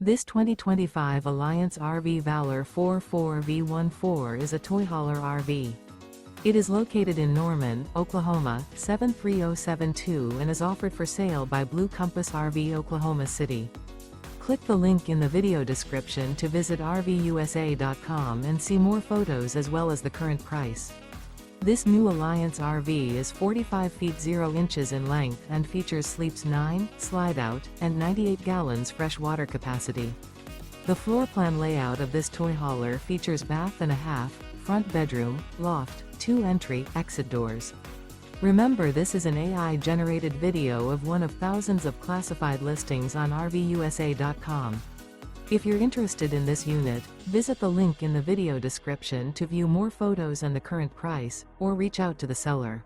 This 2025 Alliance RV Valor 44V14 is a toy hauler RV. It is located in Norman, Oklahoma, 73072 and is offered for sale by Blue Compass RV Oklahoma City. Click the link in the video description to visit RVUSA.com and see more photos as well as the current price. This new Alliance RV is 45 feet 0 inches in length and features sleeps 9, slide-out, and 98 gallons fresh water capacity. The floor plan layout of this toy hauler features bath and a half, front bedroom, loft, 2 entry, exit doors. Remember, this is an AI-generated video of one of thousands of classified listings on RVUSA.com. If you're interested in this unit, visit the link in the video description to view more photos and the current price, or reach out to the seller.